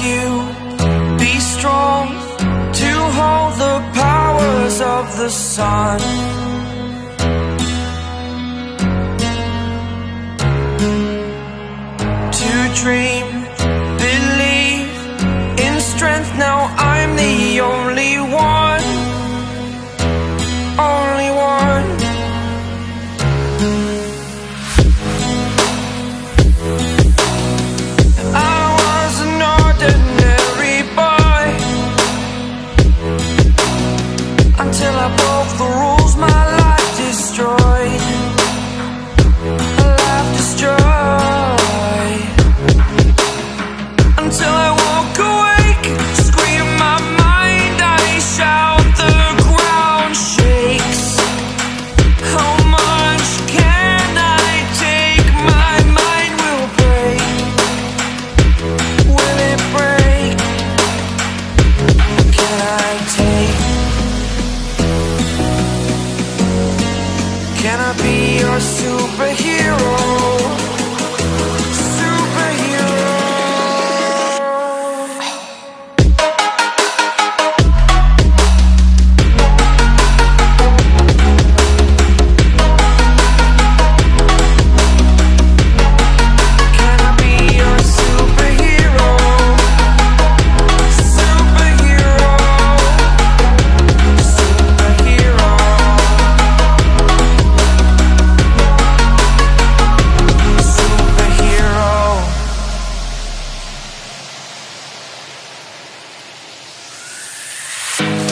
you, be strong to hold the powers of the sun. To dream, believe in strength. Now I'm the only one, only one. I was an ordinary boy until I broke the rules. My life destroyed, a life destroyed. Until I woke awake, scream my mind, I shout, the ground shakes. How much can I take? My mind will break. Will it break? Can I take? Can I be your superhero?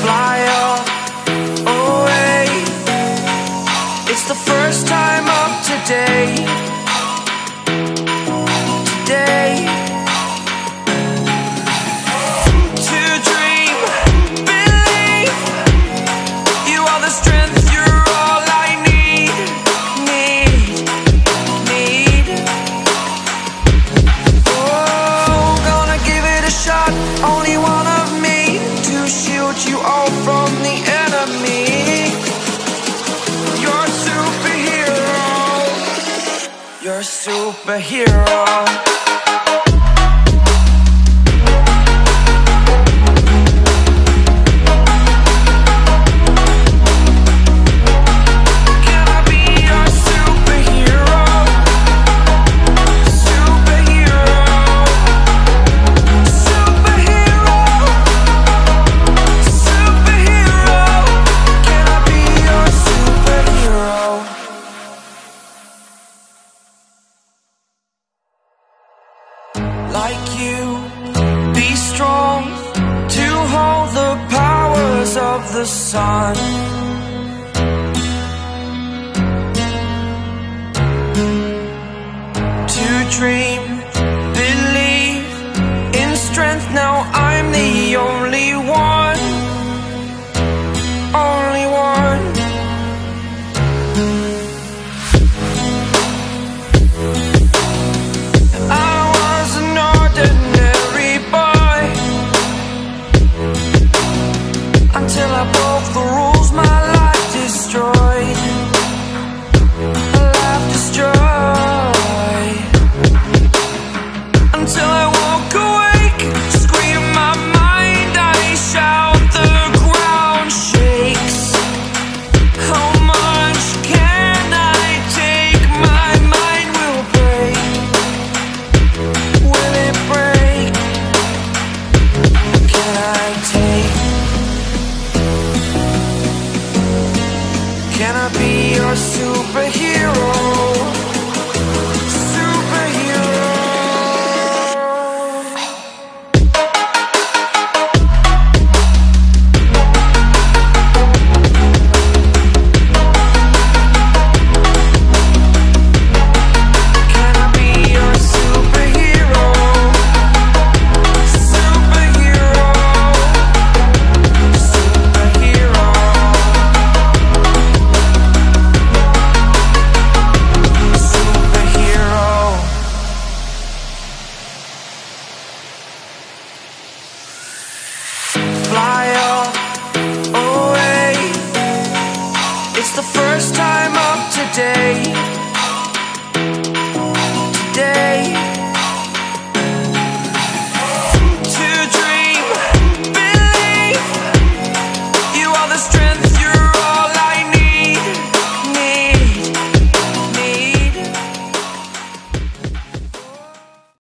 Fly away. It's the first time of today. Today. To dream, believe. You are the strength, you're all I need. Oh, gonna give it a shot. Only one of me to shield you all from the enemy. You're a superhero. You're a superhero. Can I be your superhero? Superhero. Superhero. Superhero. Can I be your superhero? Like you, be strong to hold the powers of the sun. To dream, believe in strength. Now I'm the only one, only one. I was an ordinary boy until I broke the rules. My life destroyed, a life destroyed. Until I woke awake, scream my mind, I shout, the ground shakes. How much can I take? My mind will break. Will it break? Can I take? Can I be your superhero? Superhero. Can I be your superhero? Superhero. Superhero. Superhero. Fly away. It's the first time of today.